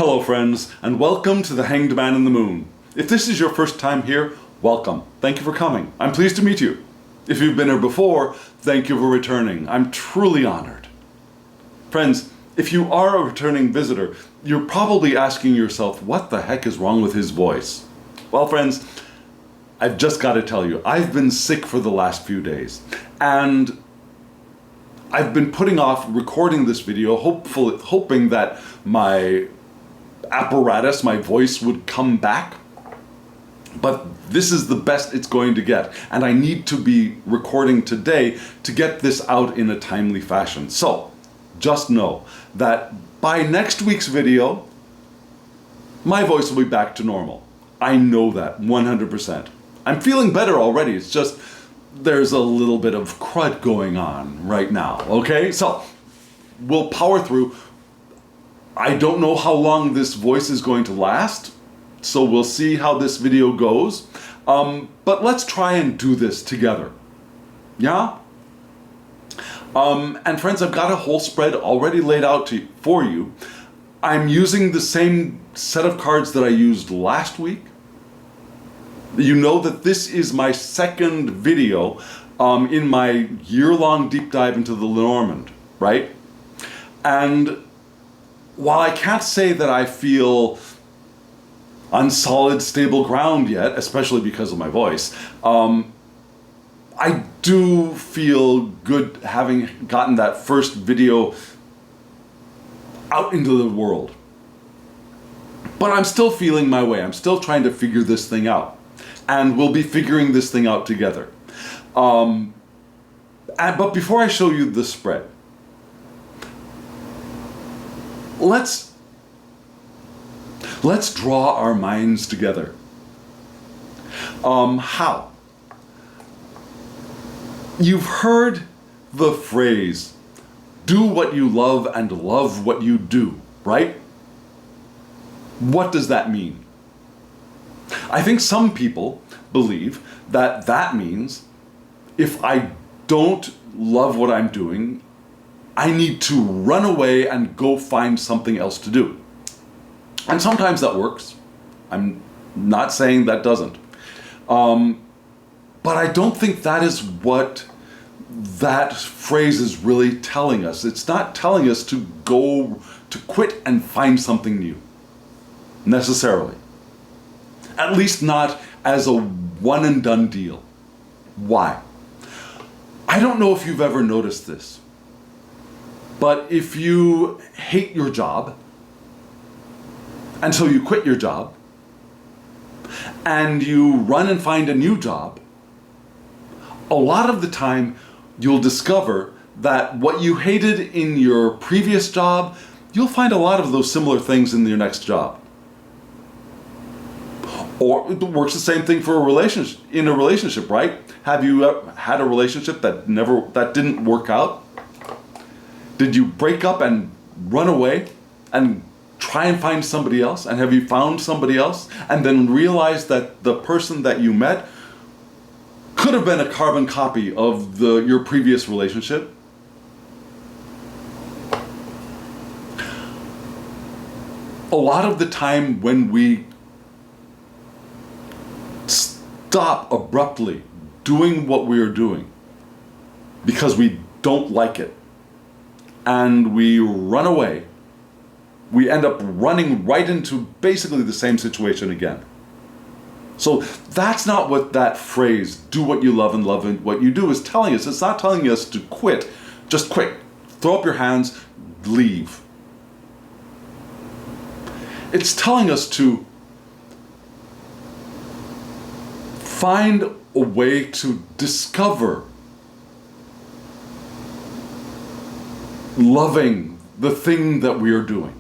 Hello friends, and welcome to the Hanged Man in the Moon. If this is your first time here, welcome. Thank you for coming. I'm pleased to meet you. If you've been here before, thank you for returning. I'm truly honored. Friends, if you are a returning visitor, you're probably asking yourself, what the heck is wrong with his voice? Well friends, I've just got to tell you, I've been sick for the last few days, and I've been putting off recording this video, hoping that my apparatus, my voice would come back. But this is the best it's going to get, and I need to be recording today to get this out in a timely fashion. So, just know that by next week's video, my voice will be back to normal. I know that 100%. I'm feeling better already, it's just there's a little bit of crud going on right now, okay? So, we'll power through. I don't know how long this voice is going to last, so we'll see how this video goes. But let's try and do this together, yeah? And friends, I've got a whole spread already laid out for you. I'm using the same set of cards that I used last week. You know that this is my second video in my year-long deep dive into the Lenormand, right? And while I can't say that I feel on solid, stable ground yet, especially because of my voice, I do feel good having gotten that first video out into the world. But I'm still feeling my way. I'm still trying to figure this thing out. And we'll be figuring this thing out together. But before I show you the spread, let's draw our minds together. How? You've heard the phrase, do what you love and love what you do, right? What does that mean? I think some people believe that that means if I don't love what I'm doing, I need to run away and go find something else to do. And sometimes that works. I'm not saying that doesn't. But I don't think that is what that phrase is really telling us. It's not telling us to quit and find something new, necessarily. At least not as a one and done deal. Why? I don't know if you've ever noticed this, but if you hate your job, and so you quit your job, and you run and find a new job, a lot of the time you'll discover that what you hated in your previous job, you'll find a lot of those similar things in your next job. Or it works the same thing for a relationship, right? Have you had a relationship that didn't work out? Did you break up and run away and try and find somebody else? And have you found somebody else and then realized that the person that you met could have been a carbon copy of your previous relationship? A lot of the time when we stop abruptly doing what we are doing because we don't like it and we run away, we end up running right into basically the same situation again. So that's not what that phrase, do what you love and love what you do, is telling us. It's not telling us to quit. Just quit. Throw up your hands, leave. It's telling us to find a way to discover loving the thing that we are doing.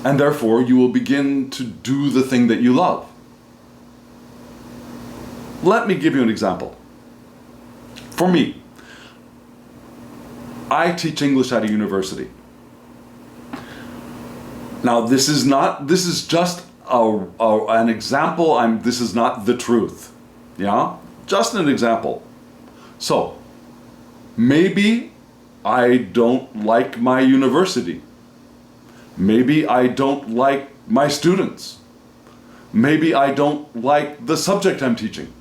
And therefore, you will begin to do the thing that you love. Let me give you an example. For me, I teach English at a university. Now, this is just an example. This is not the truth. Yeah? Just an example. So, maybe I don't like my university. Maybe I don't like my students. Maybe I don't like the subject I'm teaching.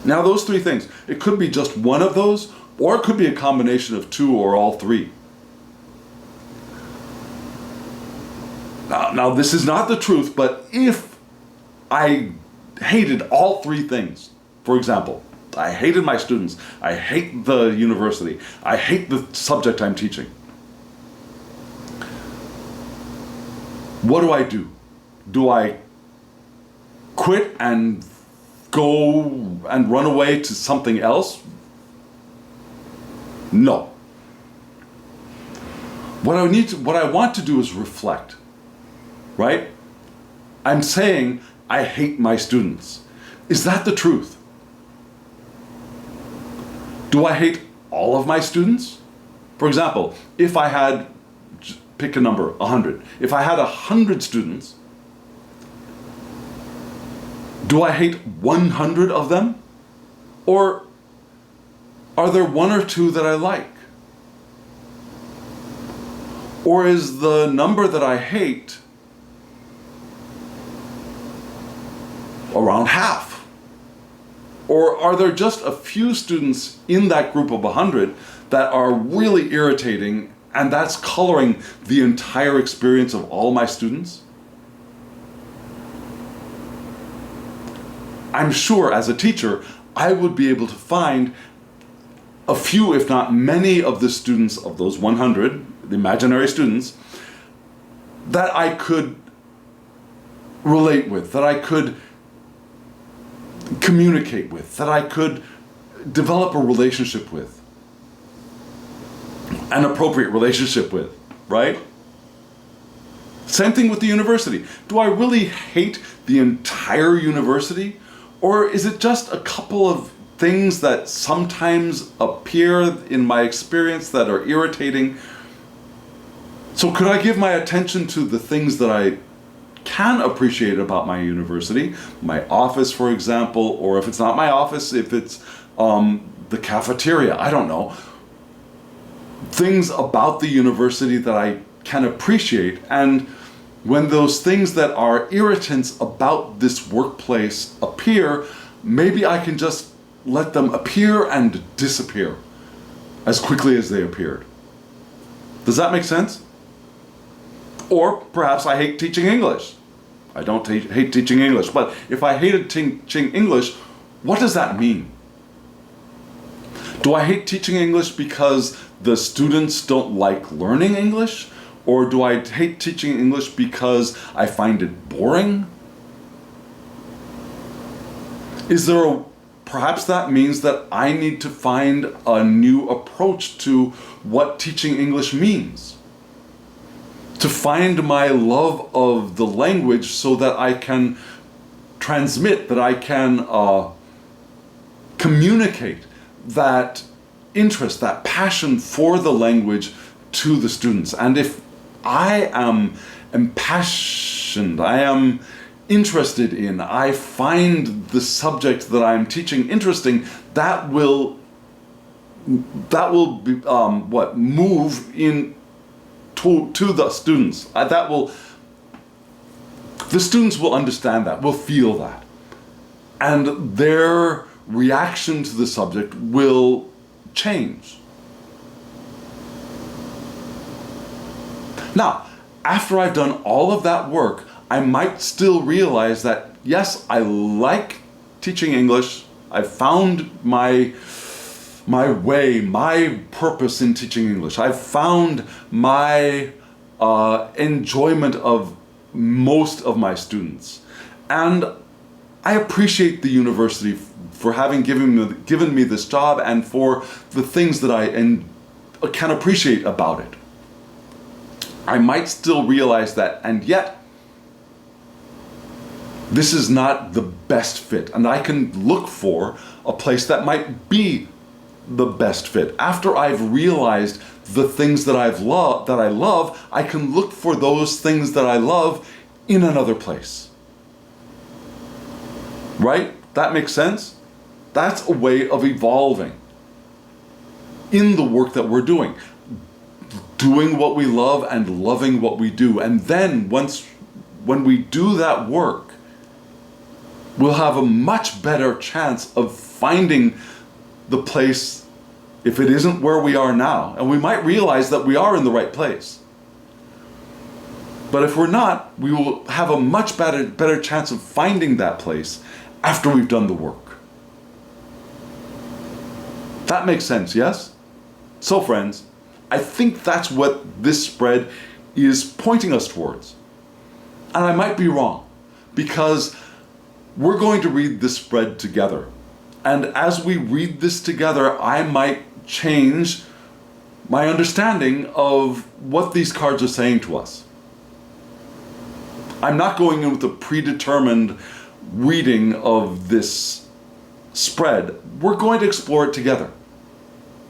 Now those three things, it could be just one of those, or it could be a combination of two or all three. Now this is not the truth, but if I hated all three things, for example, I hated my students, I hate the university, I hate the subject I'm teaching, what do? Do I quit and go and run away to something else? No. What I want to do is reflect, right? I'm saying I hate my students. Is that the truth? Do I hate all of my students? For example, if I had, pick a number, 100. If I had 100 students, do I hate 100 of them? Or are there one or two that I like? Or is the number that I hate around half? Or are there just a few students in that group of 100 that are really irritating, and that's coloring the entire experience of all my students? I'm sure as a teacher, I would be able to find a few, if not many, of the students of those 100, the imaginary students, that I could relate with, that I could communicate with, that I could develop a relationship with, an appropriate relationship with, right? Same thing with the university. Do I really hate the entire university? Or is it just a couple of things that sometimes appear in my experience that are irritating? So could I give my attention to the things that I can appreciate about my university, my office, for example, or if it's not my office, if it's the cafeteria, I don't know. Things about the university that I can appreciate, and when those things that are irritants about this workplace appear, maybe I can just let them appear and disappear as quickly as they appeared. Does that make sense? Or perhaps I hate teaching English. I don't hate teaching English, but if I hated teaching English, what does that mean? Do I hate teaching English because the students don't like learning English? Or do I hate teaching English because I find it boring? Perhaps that means that I need to find a new approach to what teaching English means. To find my love of the language so that I can transmit, that I can communicate that interest, that passion for the language to the students. And if I am impassioned, I am interested in, I find the subject that I'm teaching interesting, that will be move in to the students. The students will understand that, will feel that, and their reaction to the subject will change. Now, after I've done all of that work, I might still realize that, yes, I like teaching English. I found my way, my purpose in teaching English. I've found my enjoyment of most of my students. And I appreciate the university for having given me this job and for the things that I can appreciate about it. I might still realize that, and yet this is not the best fit, and I can look for a place that might be the best fit. After I've realized the things that I love, I can look for those things that I love in another place. Right? That makes sense? That's a way of evolving in the work that we're doing. doing what we love and loving what we do. And then when we do that work, we'll have a much better chance of finding the place if it isn't where we are now. And we might realize that we are in the right place. But if we're not, we will have a much better chance of finding that place after we've done the work. That makes sense, yes? So friends, I think that's what this spread is pointing us towards. And I might be wrong, because we're going to read this spread together. And as we read this together, I might change my understanding of what these cards are saying to us. I'm not going in with a predetermined reading of this spread. We're going to explore it together.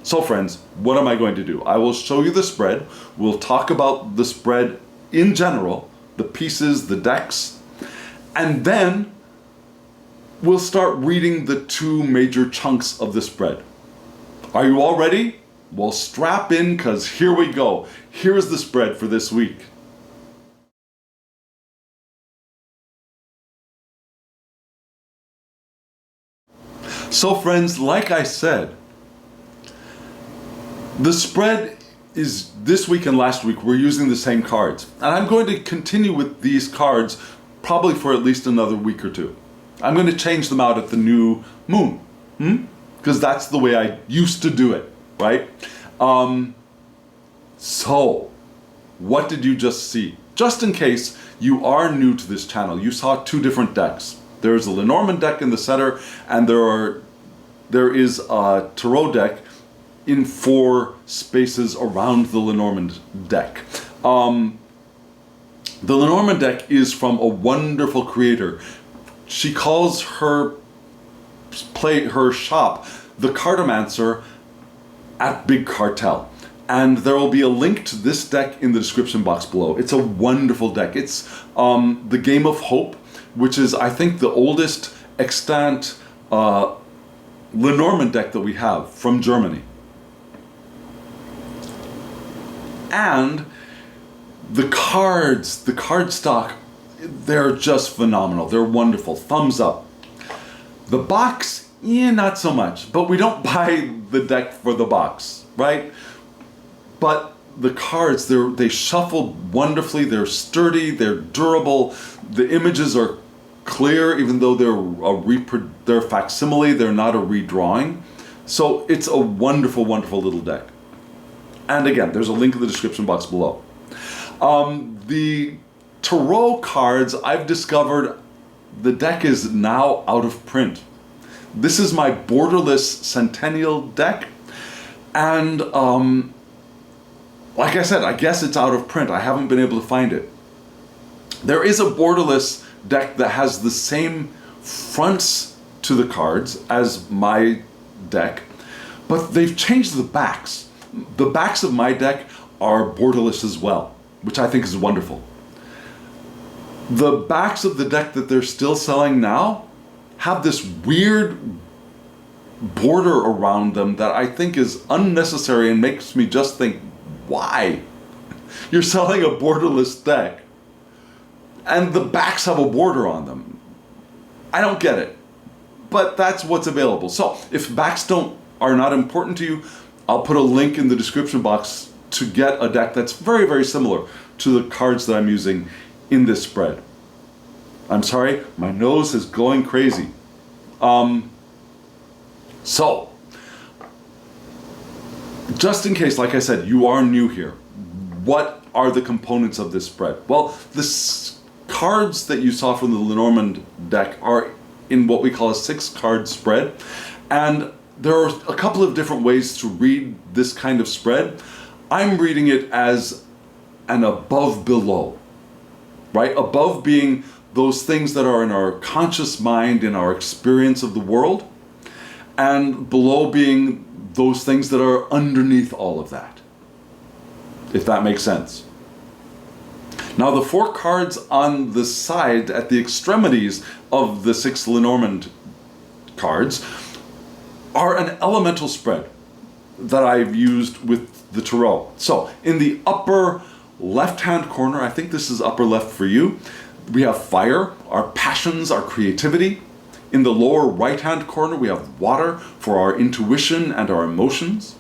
So friends, what am I going to do? I will show you the spread. We'll talk about the spread in general, the pieces, the decks, and then we'll start reading the two major chunks of the spread. Are you all ready? Well, strap in, because here we go. Here's the spread for this week. So friends, like I said, the spread is this week and last week we're using the same cards. And I'm going to continue with these cards probably for at least another week or two. I'm going to change them out at the new moon. Because that's the way I used to do it, right? So, what did you just see? Just in case you are new to this channel, you saw two different decks. There's a Lenormand deck in the center, and there is a Tarot deck in 4 spaces around the Lenormand deck. The Lenormand deck is from a wonderful creator. She calls her shop the Cartomancer at Big Cartel. And there will be a link to this deck in the description box below. It's a wonderful deck. It's the Game of Hope, which is, I think, the oldest extant Lenormand deck that we have from Germany. And the cards, the card stock, they're just phenomenal. They're wonderful. Thumbs up. The box, not so much. But we don't buy the deck for the box, right? But the cards, they shuffle wonderfully. They're sturdy. They're durable. The images are clear, even though they're facsimile. They're not a redrawing. So it's a wonderful, wonderful little deck. And again, there's a link in the description box below. The Tarot cards, I've discovered the deck is now out of print. This is my borderless Centennial deck. And like I said, I guess it's out of print. I haven't been able to find it. There is a borderless deck that has the same fronts to the cards as my deck, but they've changed the backs. The backs of my deck are borderless as well, which I think is wonderful. The backs of the deck that they're still selling now have this weird border around them that I think is unnecessary and makes me just think, why? You're selling a borderless deck and the backs have a border on them. I don't get it, but that's what's available. So if backs are not important to you, I'll put a link in the description box to get a deck that's very, very similar to the cards that I'm using in this spread. I'm sorry, my nose is going crazy. So, just in case, like I said, you are new here, what are the components of this spread? Well, the cards that you saw from the Lenormand deck are in what we call a 6-card spread, and there are a couple of different ways to read this kind of spread. I'm reading it as an above-below, right? Above being those things that are in our conscious mind, in our experience of the world, and below being those things that are underneath all of that, if that makes sense. Now, the 4 cards on the side at the extremities of the 6 Lenormand cards are an elemental spread that I've used with the tarot. So in the upper left-hand corner, I think this is upper left for you, we have fire, our passions, our creativity. In the lower right-hand corner, we have water for our intuition and our emotions.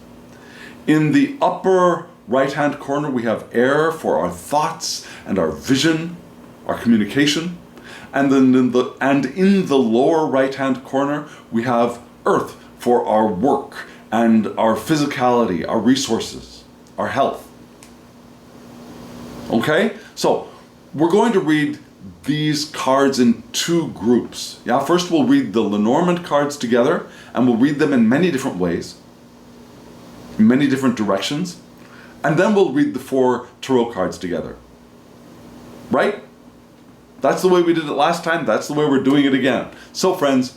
In the upper right-hand corner, we have air for our thoughts and our vision, our communication. And then in the lower right-hand corner, we have earth for our work and our physicality, our resources, our health. Okay? So we're going to read these cards in two groups. Yeah, first we'll read the Lenormand cards together, and we'll read them in many different ways, in many different directions, and then we'll read the 4 tarot cards together. Right? That's the way we did it last time, that's the way we're doing it again. So friends,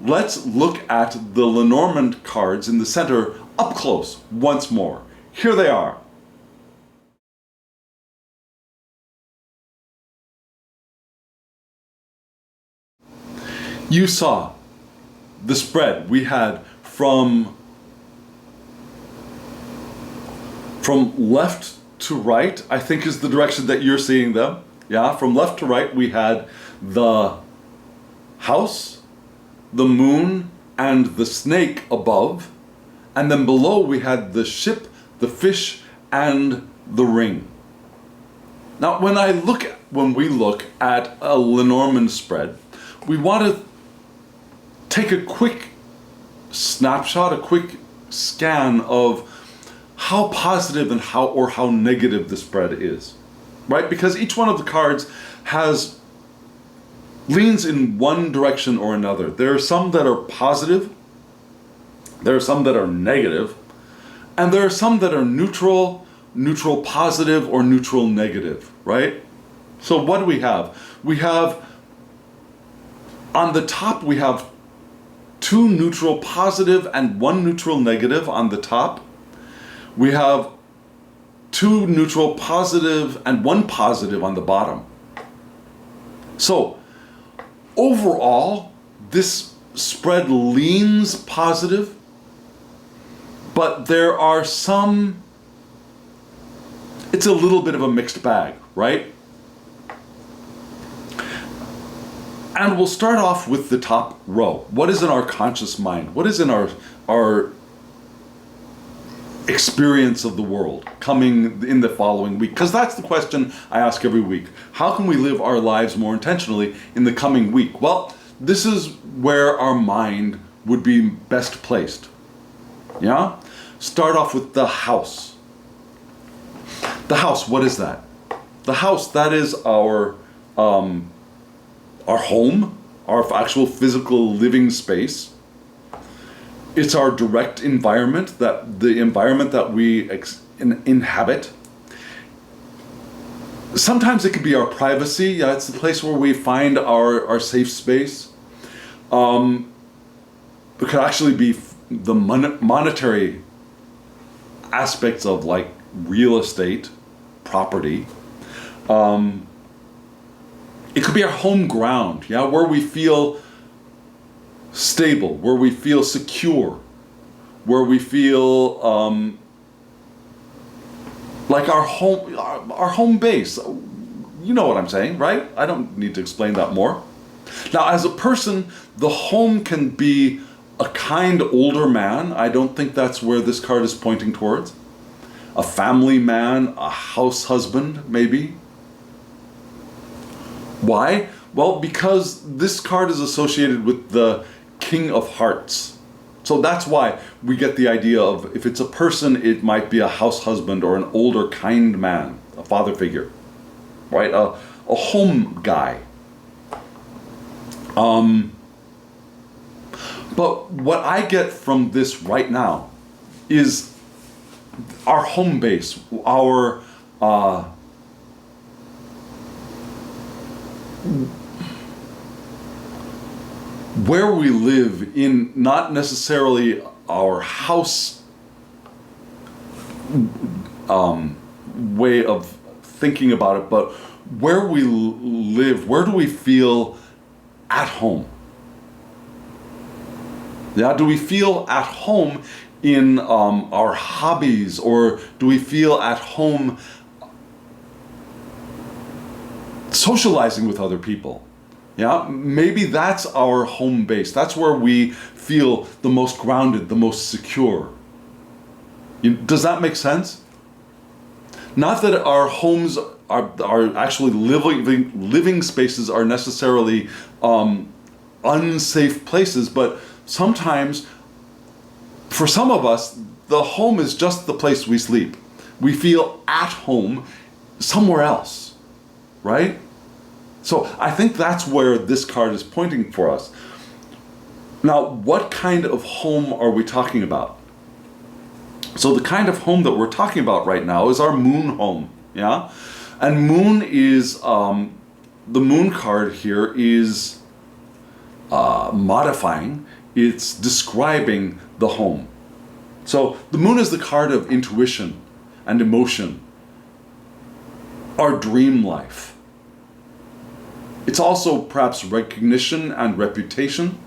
let's look at the Lenormand cards in the center up close once more. Here they are. You saw the spread we had from left to right, I think is the direction that you're seeing them. Yeah, from left to right we had the house, the moon, and the snake above. And then below we had the ship, the fish, and the ring. Now when we look at a Lenormand spread, we want to take a quick snapshot, a quick scan of how positive and how negative the spread is, right? Because each one of the cards leans in one direction or another. There are some that are positive, there are some that are negative, and there are some that are neutral, neutral positive, or neutral negative, right? So what do we have? We have, on the top we have 2 neutral positive and 1 neutral negative on the top. We have 2 neutral positive and 1 positive on the bottom. So overall, this spread leans positive, but there are some, it's a little bit of a mixed bag, right? And we'll start off with the top row. What is in our conscious mind? What is in our experience of the world coming in the following week? Because that's the question I ask every week. How can we live our lives more intentionally in the coming week? Well, this is where our mind would be best placed. Yeah? Start off with the house. The house, what is that? The house, that is our home, our actual physical living space. It's our direct environment, the environment that we inhabit. Sometimes it can be our privacy. Yeah, it's the place where we find our safe space. It could actually be the monetary aspects of like real estate, property. It could be our home ground, yeah, where we feel stable, where we feel secure, where we feel like our home base. You know what I'm saying, right? I don't need to explain that more. Now, as a person, the home can be a kind older man. I don't think that's where this card is pointing towards. A family man, a house husband, maybe. Why? Well, because this card is associated with the King of Hearts. So that's why we get the idea of, if it's a person, it might be a house husband or an older kind man, a father figure, right? A home guy. But what I get from this right now is our home base, our where we live in, not necessarily our house way of thinking about it, but where we live, where do we feel at home? Yeah, do we feel at home in our hobbies, or do we feel at home socializing with other people? Yeah, maybe that's our home base. That's where we feel the most grounded, the most secure. Does that make sense? Not that our homes are actually living spaces are necessarily unsafe places, but sometimes, for some of us, the home is just the place we sleep. We feel at home somewhere else, right? So I think that's where this card is pointing for us. Now, what kind of home are we talking about? So the kind of home that we're talking about right now is our moon home, yeah? And moon is, the moon card here is modifying, it's describing the home. So the moon is the card of intuition and emotion, our dream life. It's also perhaps recognition and reputation.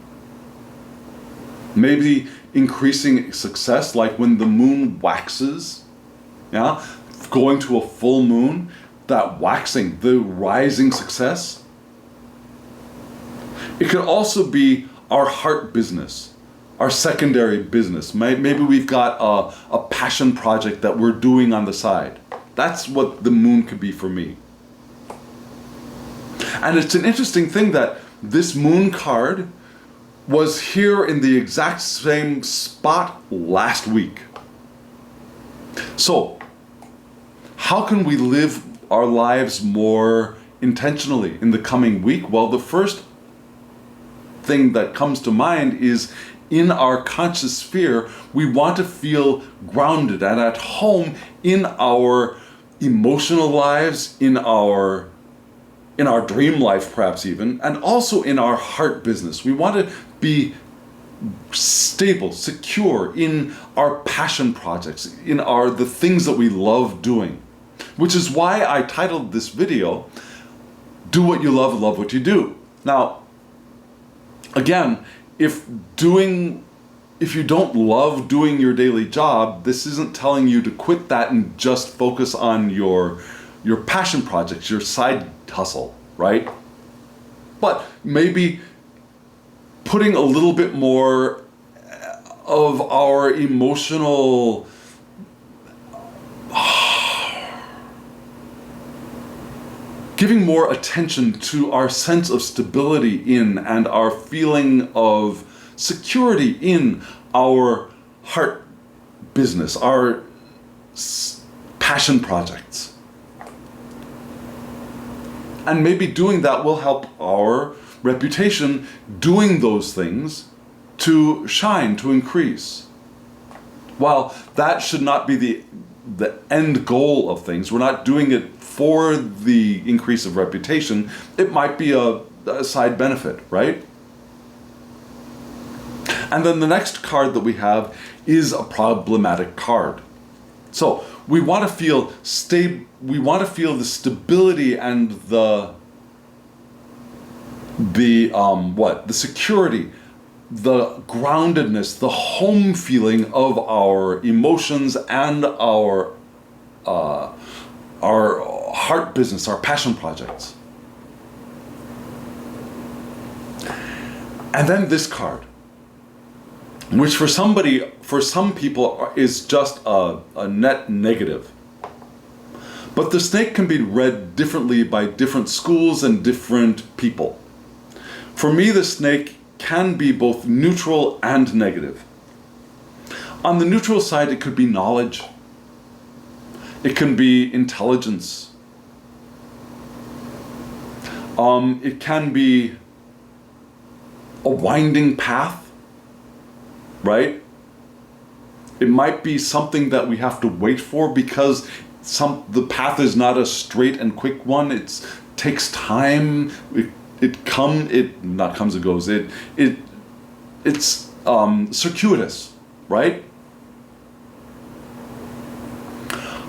Maybe increasing success, like when the moon waxes, yeah? Going to a full moon, that waxing, the rising success. It could also be our heart business, our secondary business. Maybe we've got a passion project that we're doing on the side. That's what the moon could be for me. And it's an interesting thing that this moon card was here in the exact same spot last week. So, how can we live our lives more intentionally in the coming week? Well, the first thing that comes to mind is, in our conscious sphere, we want to feel grounded and at home in our emotional lives, in our dream life perhaps even, and also in our heart business. We want to be stable, secure in our passion projects, in the things that we love doing. Which is why I titled this video, Do What You Love, Love What You Do. Now, again, if you don't love doing your daily job, this isn't telling you to quit that and just focus on your passion projects, your side hustle, right? But maybe putting a little bit more of our emotional giving more attention to our sense of stability in and our feeling of security in our heart business, our passion projects. And maybe doing that will help our reputation doing those things to shine, to increase. While that should not be the end goal of things, we're not doing it for the increase of reputation, it might be a side benefit, right? And then the next card that we have is a problematic card. So we want to feel the stability and the security, the groundedness, the home feeling of our emotions and our heart business, our passion projects. And then this card, which for some people is just a net negative. But the snake can be read differently by different schools and different people. For me, the snake can be both neutral and negative. On the neutral side, it could be knowledge. It can be intelligence. It can be a winding path, right? It might be something that we have to wait for because the path is not a straight and quick one. It takes time. It's circuitous, right?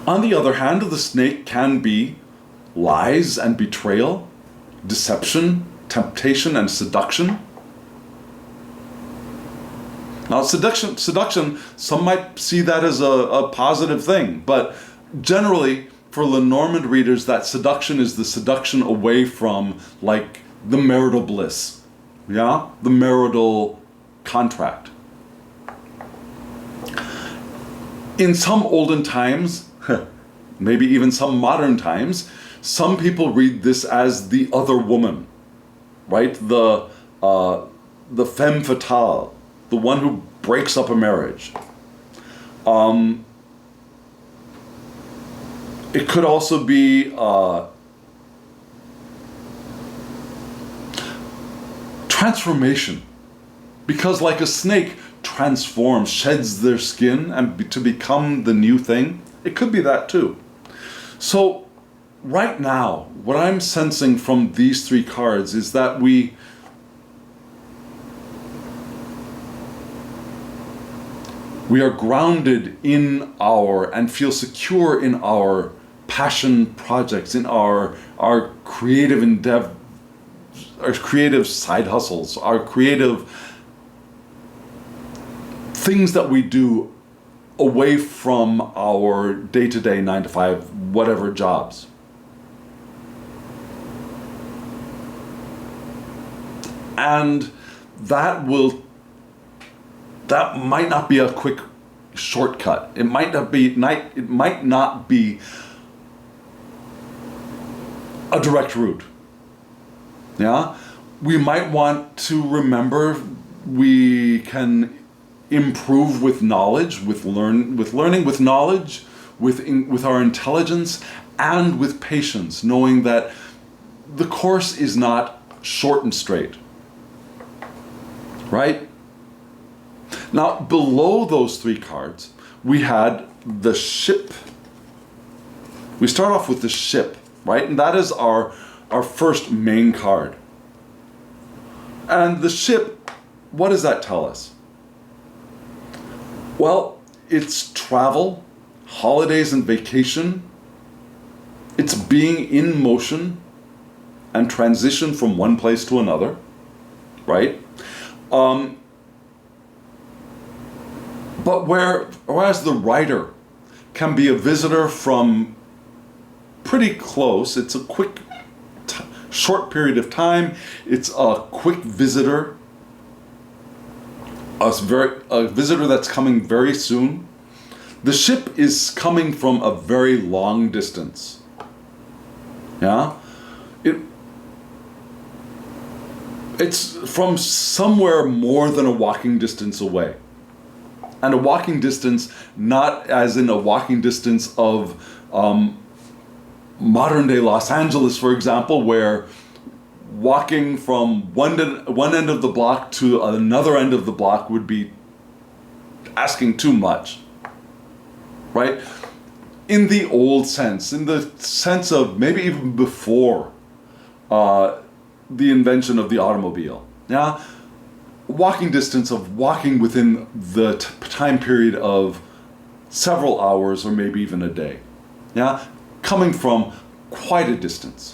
On the other hand, the snake can be lies and betrayal, deception, temptation and seduction. Now, seduction, some might see that as a positive thing, but generally, for Lenormand readers, that seduction is the seduction away from, like, the marital bliss, yeah? The marital contract. In some olden times, maybe even some modern times, some people read this as the other woman, right? The femme fatale, the one who breaks up a marriage. It could also be transformation, because like a snake transforms, sheds their skin and to become the new thing. It could be that too. So right now, what I'm sensing from these three cards is that we are grounded in and feel secure in our passion projects, in our creative endeavor, our creative side hustles, our creative things that we do away from our day-to-day 9-to-5 whatever jobs. And that might not be a quick shortcut. It might not be a direct route. Yeah? We might want to remember we can improve with knowledge, with learning, with knowledge, with our intelligence, and with patience, knowing that the course is not short and straight. Right? Now, below those three cards, we had the ship. We start off with the ship, right? And that is our first main card. And the ship, what does that tell us? Well, it's travel, holidays and vacation. It's being in motion and transition from one place to another, right? But whereas the writer can be a visitor from pretty close, it's a quick, short period of time, it's a quick visitor, a visitor that's coming very soon. The ship is coming from a very long distance. Yeah? It's from somewhere more than a walking distance away. And a walking distance, not as in a walking distance of modern day Los Angeles, for example, where walking from one end of the block to another end of the block would be asking too much, right? In the old sense, in the sense of maybe even before the invention of the automobile, yeah? Walking distance of walking within the time period of several hours or maybe even a day, yeah? Coming from quite a distance.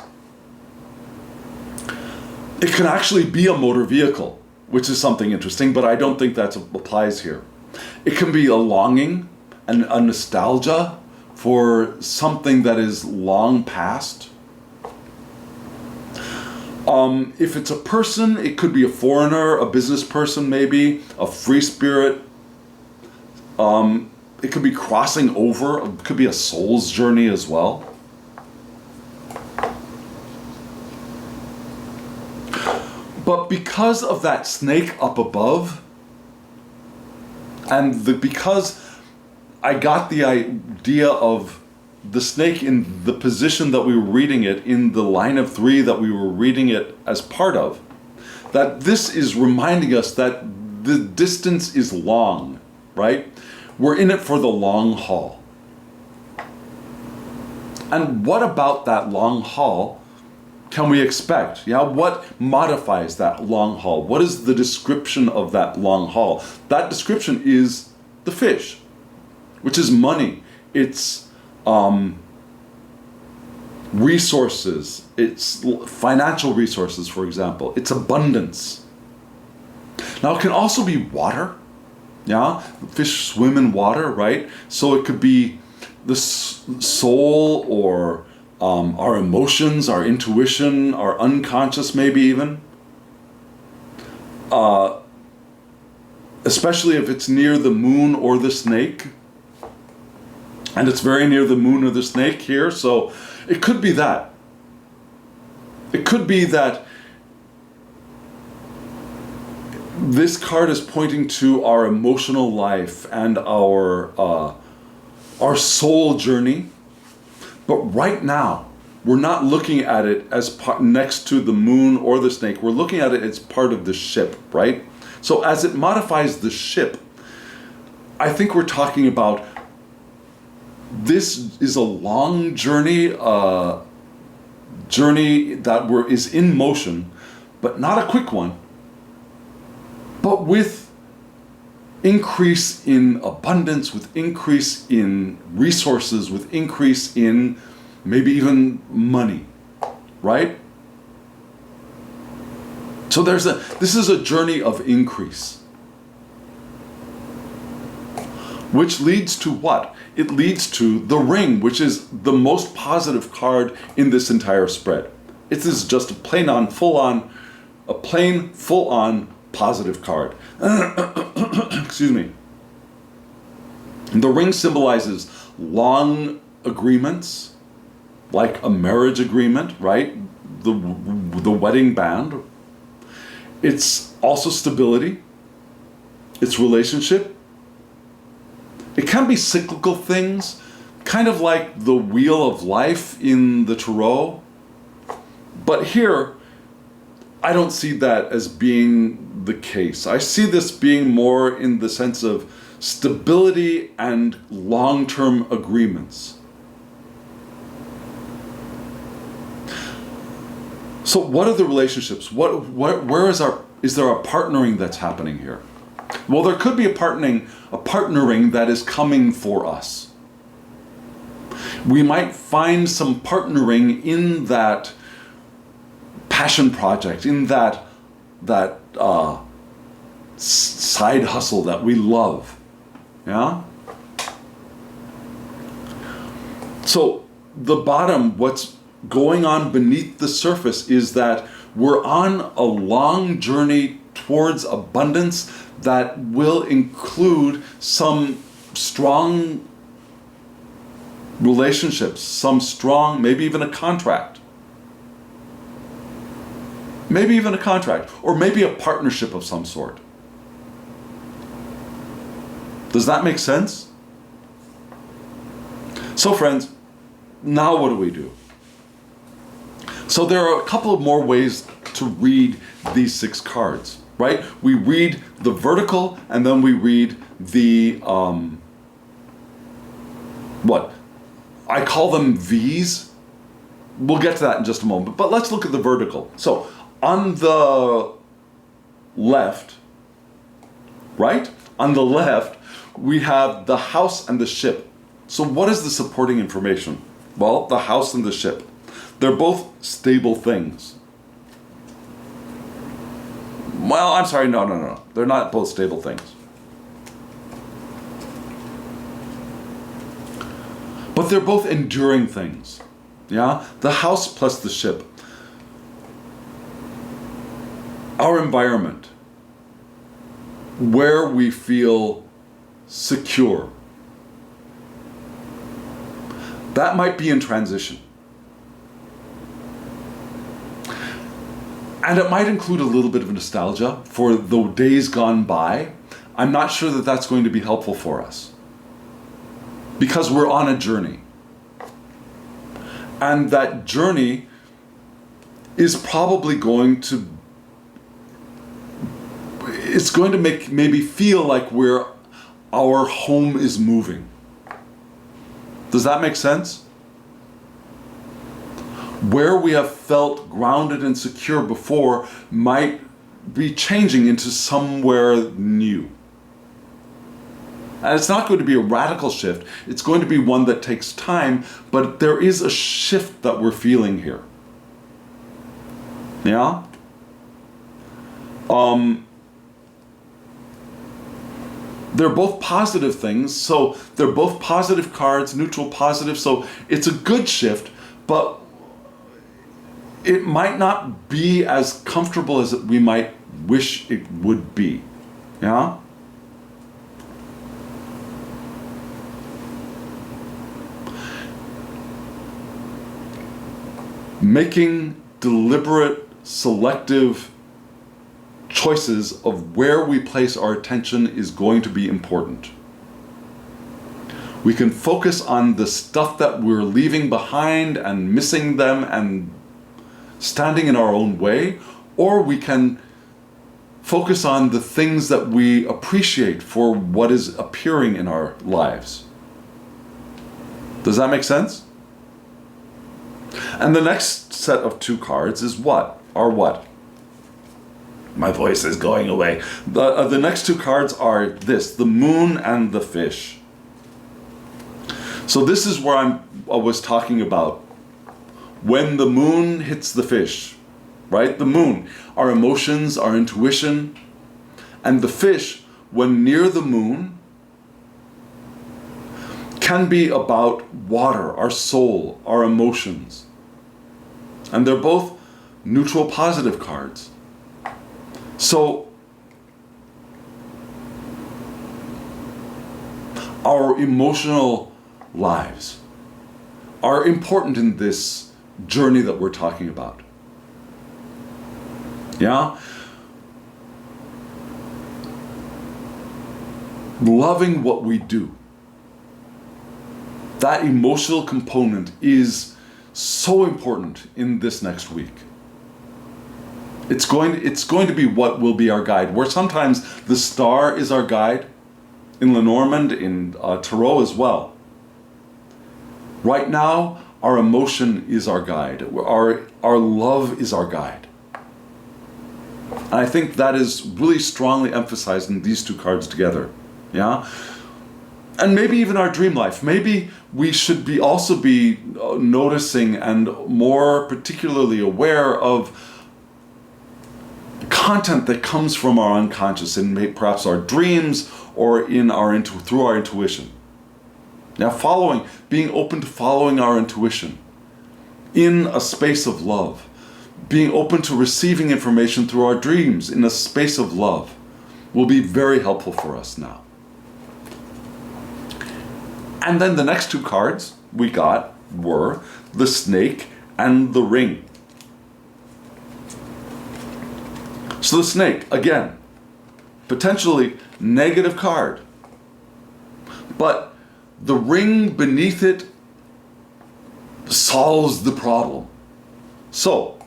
It can actually be a motor vehicle, which is something interesting, but I don't think that applies here. It can be a longing and a nostalgia for something that is long past. If it's a person, it could be a foreigner, a business person maybe, a free spirit. It could be crossing over, it could be a soul's journey as well. But because of that snake up above, and because I got the idea of the snake in the position that we were reading it, in the line of three that we were reading it as part of, that this is reminding us that the distance is long, right? We're in it for the long haul. And what about that long haul can we expect? Yeah, what modifies that long haul? What is the description of that long haul? That description is the fish, which is money. It's resources. It's financial resources, for example. It's abundance. Now, it can also be water. Yeah, fish swim in water, right? So it could be the soul, or our emotions, our intuition, our unconscious, maybe even. Especially if it's near the moon or the snake. And it's very near the moon or the snake here, so it could be that. It could be that this card is pointing to our emotional life and our soul journey. But right now, we're not looking at it as next to the moon or the snake. We're looking at it as part of the ship, right? So as it modifies the ship, I think we're talking about this is a long journey, journey that is in motion, but not a quick one, but with increase in abundance, with increase in resources, with increase in maybe even money, right? So this is a journey of increase. Which leads to what? It leads to the ring, which is the most positive card in this entire spread. It is just a plain, full-on positive card. Excuse me. The ring symbolizes long agreements, like a marriage agreement, right? The wedding band. It's also stability. It's relationship. It can be cyclical things, kind of like the wheel of life in the tarot. But here, I don't see that as being the case. I see this being more in the sense of stability and long-term agreements. So what are the relationships? Where is there a partnering that's happening here? Well, there could be a partnering that is coming for us. We might find some partnering in that passion project, in that side hustle that we love. Yeah? So the bottom, what's going on beneath the surface is that we're on a long journey towards abundance that will include some strong relationships, some strong, maybe even a contract. Maybe even a contract, or maybe a partnership of some sort. Does that make sense? So friends, now what do we do? So there are a couple of more ways to read these 6 cards, right? We read the vertical, and then we read the, I call them V's. We'll get to that in just a moment, but let's look at the vertical. So on the left, right? On the left, we have the house and the ship. So what is the supporting information? Well, the house and the ship. They're both stable things. Well, I'm sorry, no. They're not both stable things. But they're both enduring things. Yeah? The house plus the ship. Our environment. Where we feel secure. That might be in transition. And it might include a little bit of nostalgia for the days gone by. I'm not sure that that's going to be helpful for us. Because we're on a journey. And that journey is probably going to... It's going to make maybe feel like our home is moving. Does that make sense? Where we have felt grounded and secure before might be changing into somewhere new. And it's not going to be a radical shift. It's going to be one that takes time, but there is a shift that we're feeling here. Yeah? They're both positive things, so they're both positive cards, neutral, positive, so it's a good shift, but it might not be as comfortable as we might wish it would be. Yeah? Making deliberate, selective choices of where we place our attention is going to be important. We can focus on the stuff that we're leaving behind and missing them and standing in our own way, or we can focus on the things that we appreciate for what is appearing in our lives. Does that make sense? And the next set of two cards is what? Are what? My voice is going away. The next two cards are this, the moon and the fish. So this is where I was talking about when the moon hits the fish, right? The moon, our emotions, our intuition, and the fish, when near the moon, can be about water, our soul, our emotions. And they're both neutral positive cards. So our emotional lives are important in this journey that we're talking about. Yeah? Loving what we do. That emotional component is so important in this next week. It's going to be what will be our guide. Where sometimes the star is our guide, in Lenormand, in Tarot as well. Right now, our emotion is our guide. Our love is our guide. And I think that is really strongly emphasized in these two cards together. Yeah? And maybe even our dream life. Maybe we should also be noticing and more particularly aware of content that comes from our unconscious in perhaps our dreams or through our intuition. Now being open to following our intuition in a space of love, being open to receiving information through our dreams in a space of love will be very helpful for us now. And then the next two cards we got were the snake and the ring. So the snake, again, potentially negative card. But the ring beneath it solves the problem. So,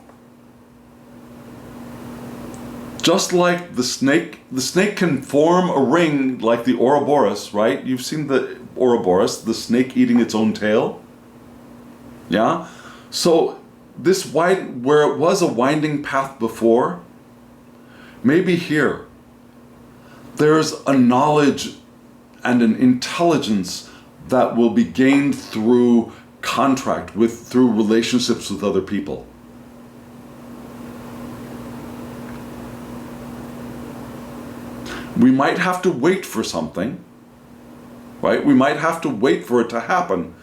just like the snake can form a ring like the Ouroboros, right? You've seen the Ouroboros, the snake eating its own tail. Yeah? So where it was a winding path before, maybe here, there's a knowledge and an intelligence that will be gained through through relationships with other people. We might have to wait for something, right? We might have to wait for it to happen,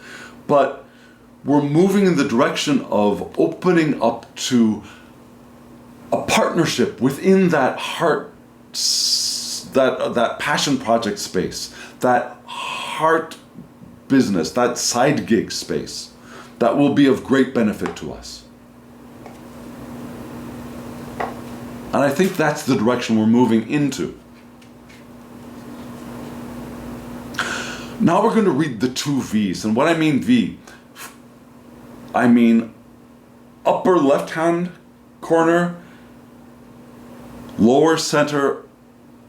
but we're moving in the direction of opening up to a partnership within that heart, that passion project space, that heart business, that side gig space that will be of great benefit to us. And I think that's the direction we're moving into. Now we're going to read the two V's. And what I mean V, I mean upper left-hand corner, lower center,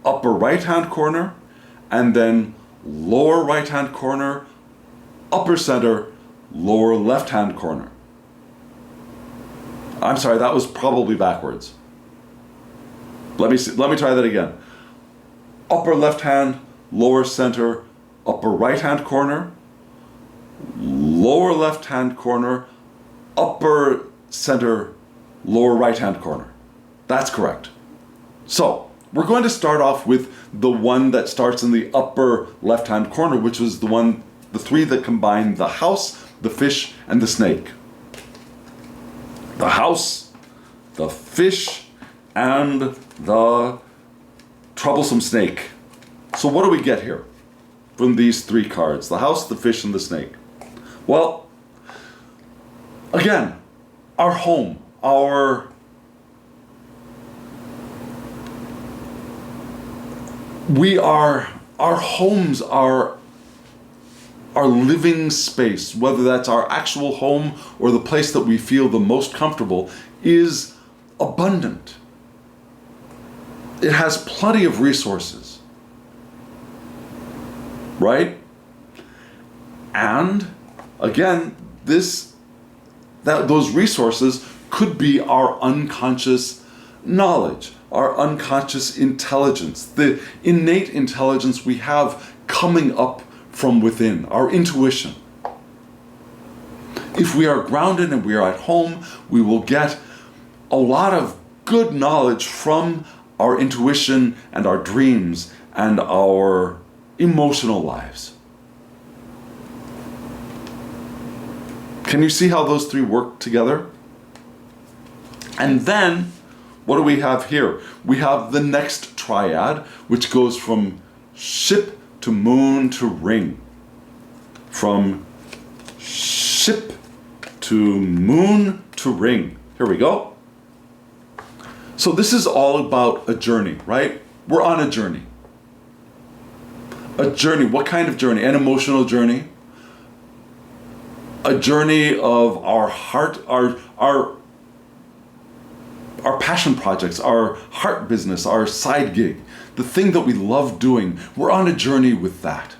upper right-hand corner, and then lower right-hand corner, upper center, lower left-hand corner. I'm sorry, that was probably backwards. Let me try that again. Upper left-hand, lower center, upper right-hand corner, lower left-hand corner, upper center, lower right-hand corner. That's correct. So, we're going to start off with the one that starts in the upper left-hand corner, which was the three that combine the house, the fish, and the snake. The house, the fish, and the troublesome snake. So what do we get here from these three cards? The house, the fish, and the snake. Well, again, our home, our homes are our living space, whether that's our actual home or the place that we feel the most comfortable, is abundant. It has plenty of resources, right? And again, those resources could be our unconscious knowledge, our unconscious intelligence, the innate intelligence we have coming up from within, our intuition. If we are grounded and we are at home, we will get a lot of good knowledge from our intuition and our dreams and our emotional lives. Can you see how those three work together? And then, what do we have here? We have the next triad, which goes from ship to moon to ring. From ship to moon to ring. Here we go. So this is all about a journey, right? We're on a journey. A journey, what kind of journey? An emotional journey. A journey of our heart, our passion projects, our heart business, our side gig, the thing that we love doing. We're on a journey with that.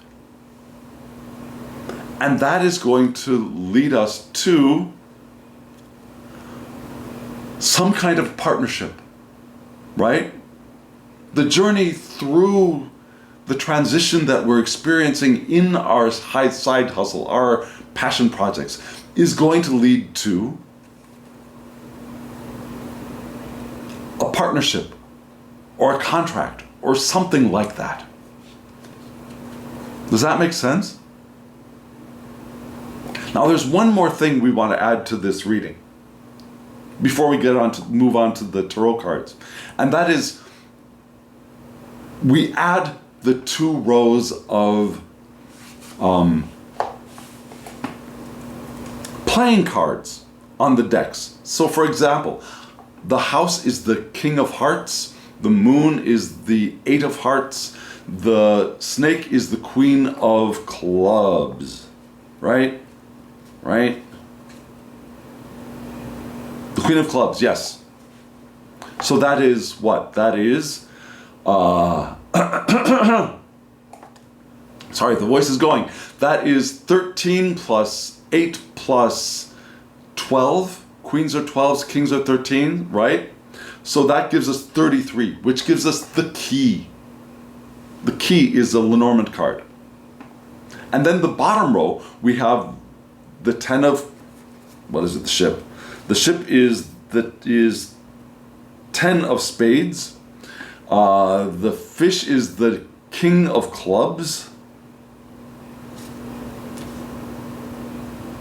And that is going to lead us to some kind of partnership, right? The journey through the transition that we're experiencing in our side hustle, our passion projects, is going to lead to a partnership or a contract or something like that. Does that make sense? Now there's one more thing we want to add to this reading before we move on to the tarot cards. And that is, we add the 2 rows of playing cards on the decks. So for example, the house is the King of Hearts, the moon is the 8 of Hearts, the snake is the Queen of Clubs, right? Right? The Queen of Clubs, yes. So that is what? That is, sorry, the voice is going. That is 13 plus 8 plus 12. Queens are 12s, kings are 13, right? So that gives us 33, which gives us the key. The key is a Lenormand card. And then the bottom row, we have the 10 of, what is it, the ship? The ship is 10 of spades. The fish is the King of Clubs.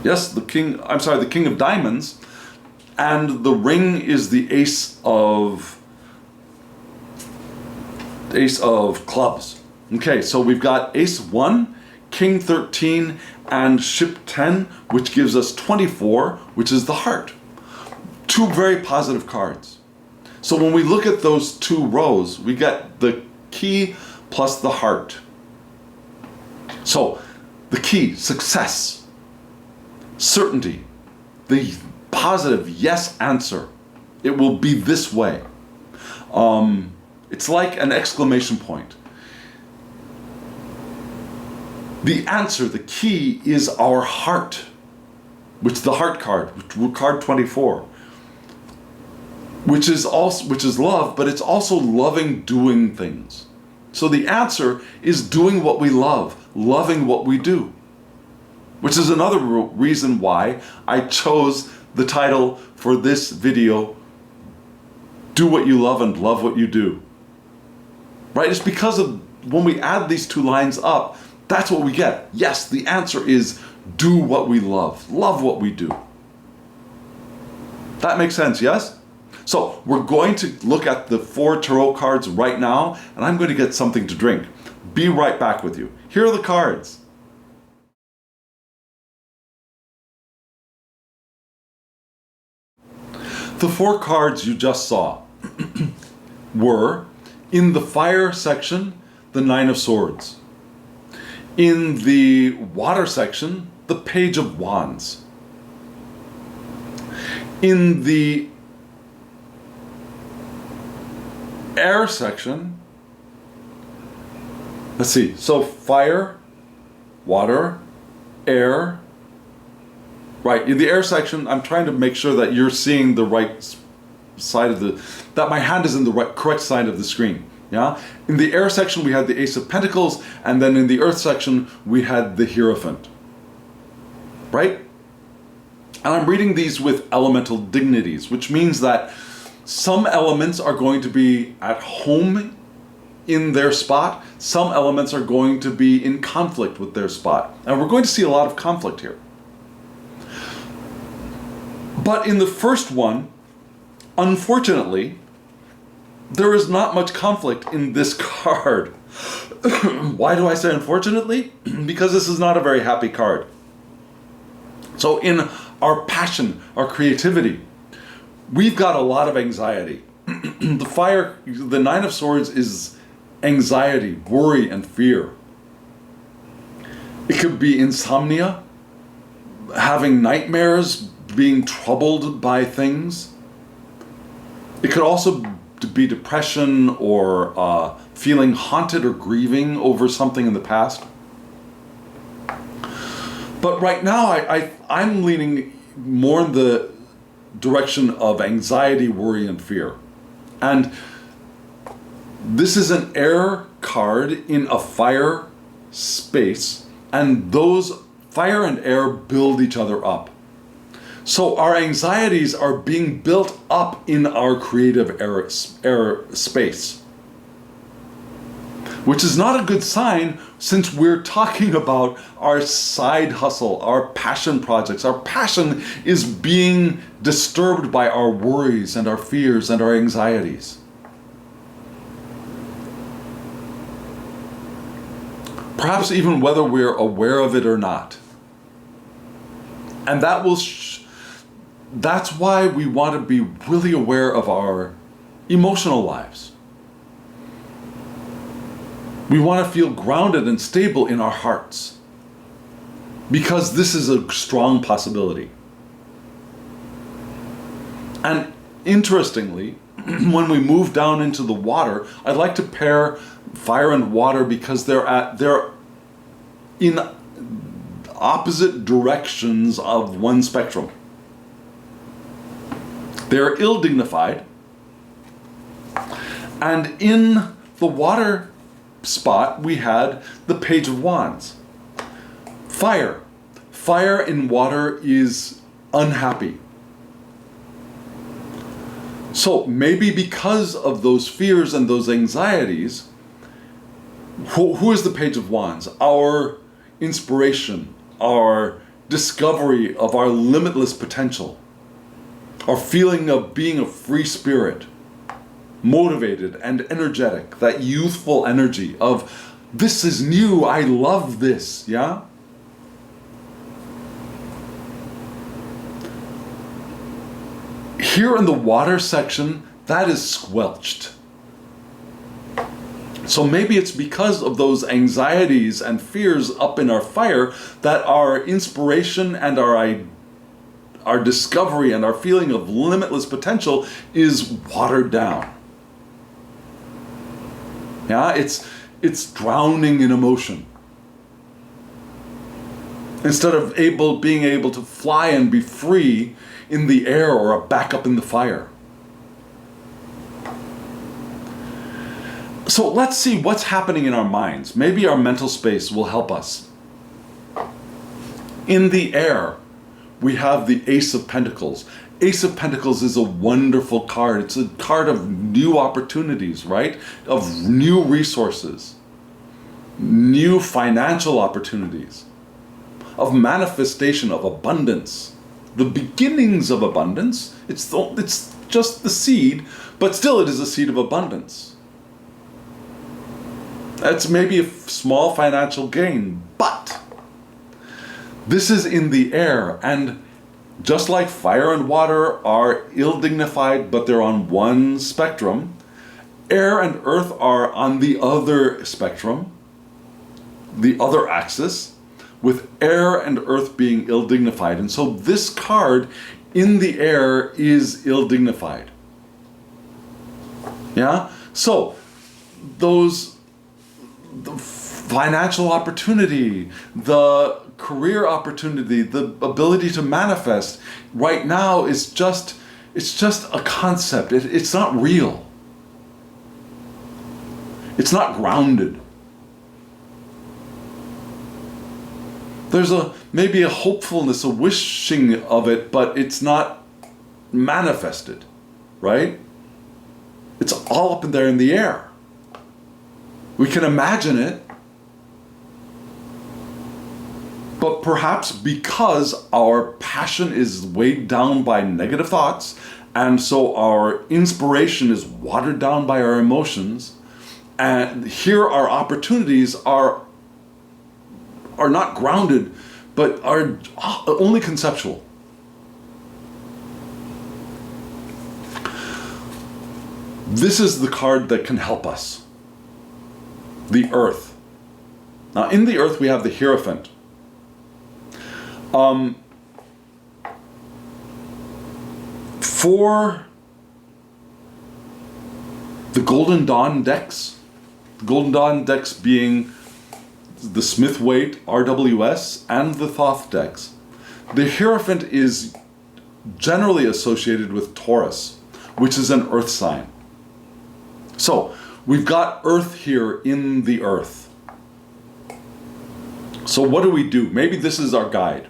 Yes, the King of Diamonds. And the ring is the Ace of Clubs. Okay, so we've got Ace 1, King 13, and Ship 10, which gives us 24, which is the heart. 2 very positive cards. So when we look at those 2 rows, we get the key plus the heart. So the key, success, certainty, the positive yes answer. It will be this way. It's like an exclamation point. The answer, the key, is our heart, which is the heart card, card 24, which is love, but it's also loving doing things. So the answer is doing what we love, loving what we do, which is another reason why I chose the title for this video, Do What You Love and Love What You Do. right? It's because of when we add these two lines up, that's what we get. Yes, the answer is do what we love. Love what we do. That makes sense, yes? So we're going to look at the 4 tarot cards right now, and I'm going to get something to drink. Be right back with you. Here are the cards. The 4 cards you just saw were, in the fire section, the 9 of Swords. In the water section, the Page of Wands. In the air section, let's see, so fire, water, air. Right, in the air section, I'm trying to make sure that you're seeing the right side of that my hand is in the correct side of the screen. Yeah? In the air section, we had the Ace of Pentacles, and then in the earth section, we had the Hierophant. Right? And I'm reading these with elemental dignities, which means that some elements are going to be at home in their spot, some elements are going to be in conflict with their spot. And we're going to see a lot of conflict here. But in the first one, unfortunately, there is not much conflict in this card. Why do I say unfortunately? Because this is not a very happy card. So in our passion, our creativity, we've got a lot of anxiety. The 9 of Swords is anxiety, worry, and fear. It could be insomnia, having nightmares, being troubled by things. It could also be depression or feeling haunted or grieving over something in the past. But right now, I'm leaning more in the direction of anxiety, worry, and fear. And this is an air card in a fire space, and those fire and air build each other up. So our anxieties are being built up in our creative air space, which is not a good sign since we're talking about our side hustle, our passion projects. Our passion is being disturbed by our worries and our fears and our anxieties. Perhaps even whether we're aware of it or not. And that will that's why we want to be really aware of our emotional lives. We want to feel grounded and stable in our hearts, because this is a strong possibility. And interestingly, when we move down into the water, I'd like to pair fire and water because they're in opposite directions of one spectrum. They're ill-dignified, and in the water spot we had the Page of Wands. Fire. Fire in water is unhappy. So maybe because of those fears and those anxieties, who is the Page of Wands? Our inspiration, our discovery of our limitless potential, our feeling of being a free spirit, motivated and energetic, that youthful energy of, this is new, I love this, yeah? Here in the water section, that is squelched. So maybe it's because of those anxieties and fears up in our fire that our inspiration and our discovery and our feeling of limitless potential is watered down. Yeah, it's drowning in emotion. Instead of being able to fly and be free in the air or back up in the fire. So let's see what's happening in our minds. Maybe our mental space will help us. In the air, we have the Ace of Pentacles. Ace of Pentacles is a wonderful card. It's a card of new opportunities, right? Of new resources, new financial opportunities, of manifestation, of abundance, the beginnings of abundance. It's just the seed, but still it is a seed of abundance. That's maybe a small financial gain, but this is in the air, and just like fire and water are ill-dignified, but they're on one spectrum, air and earth are on the other spectrum, the other axis, with air and earth being ill-dignified. And so this card in the air is ill-dignified. Yeah? So the financial opportunity, the career opportunity, the ability to manifest right now is just a concept. It's not real. It's not grounded. There's maybe a hopefulness, a wishing of it, but it's not manifested, right? It's all up in there in the air. We can imagine it, but perhaps because our passion is weighed down by negative thoughts, and so our inspiration is watered down by our emotions, and here our opportunities are not grounded, but are only conceptual. This is the card that can help us. The Earth. Now in the Earth we have the Hierophant. For the Golden Dawn decks, the Golden Dawn decks being the smith-waite RWS and the Thoth decks, the Hierophant is generally associated with Taurus, which is an earth sign. So we've got earth here in the earth. So what do we do? Maybe this is our guide.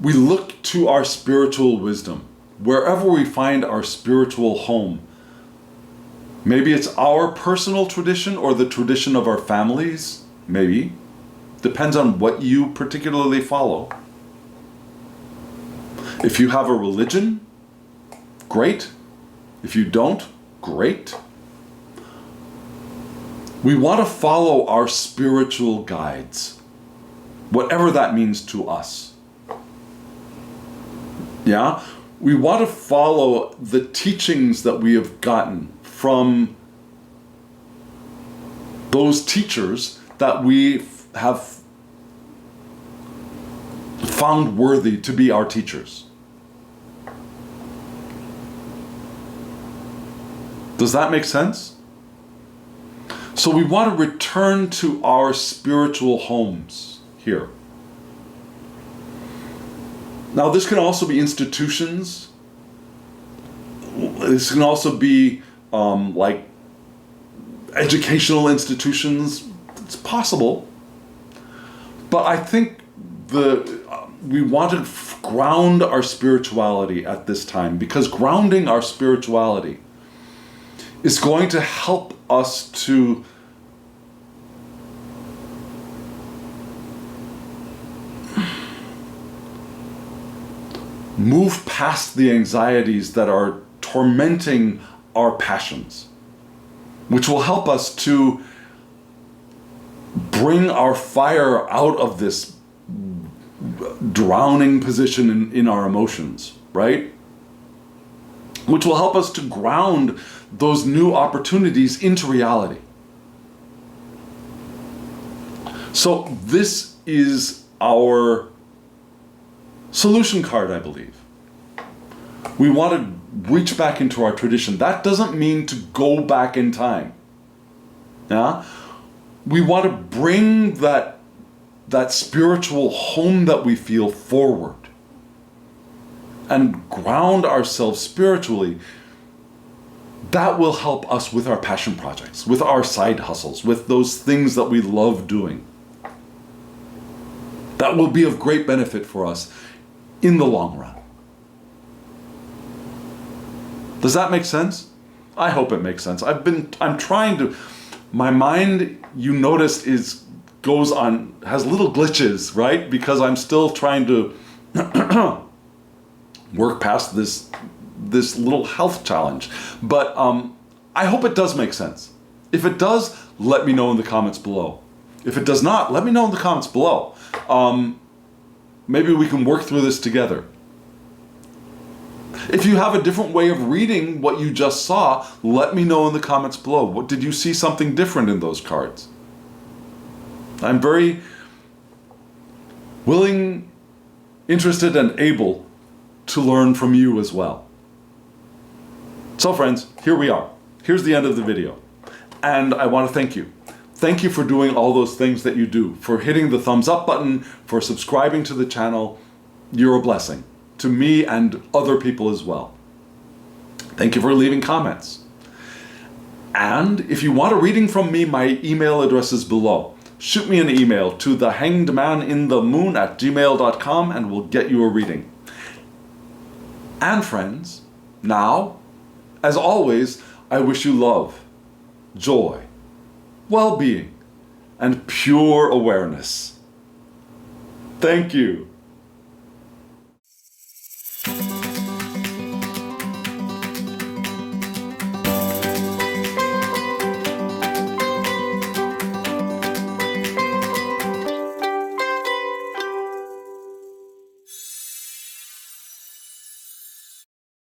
We look to our spiritual wisdom. Wherever we find our spiritual home, maybe it's our personal tradition or the tradition of our families, maybe. Depends on what you particularly follow. If you have a religion, great. If you don't, great. We want to follow our spiritual guides, whatever that means to us. Yeah? We want to follow the teachings that we have gotten from those teachers that we have found worthy to be our teachers. Does that make sense? So we want to return to our spiritual homes here. Now this can also be institutions. This can also be like educational institutions. It's possible. But I think we want to ground our spirituality at this time, because grounding our spirituality is going to help us to move past the anxieties that are tormenting our passions, which will help us to bring our fire out of this drowning position in our emotions, right? Which will help us to ground those new opportunities into reality. So this is our solution card, I believe. We want to reach back into our tradition. That doesn't mean to go back in time. Yeah? We want to bring that spiritual home that we feel forward and ground ourselves spiritually. That will help us with our passion projects, with our side hustles, with those things that we love doing. That will be of great benefit for us in the long run. Does that make sense? I hope it makes sense. I'm trying to, my mind, you notice, has little glitches, right? Because I'm still trying to work past this little health challenge. But I hope it does make sense. If it does, let me know in the comments below. If it does not, let me know in the comments below. Maybe we can work through this together. If you have a different way of reading what you just saw, let me know in the comments below. Did you see something different in those cards? I'm very willing, interested, and able to learn from you as well. So friends, here we are. Here's the end of the video. And I want to thank you. Thank you for doing all those things that you do, for hitting the thumbs up button, for subscribing to the channel. You're a blessing to me and other people as well. Thank you for leaving comments. And if you want a reading from me, my email address is below. Shoot me an email to thehangedmaninthemoon@gmail.com and we'll get you a reading. And friends, now, as always, I wish you love, joy, well-being, and pure awareness. Thank you.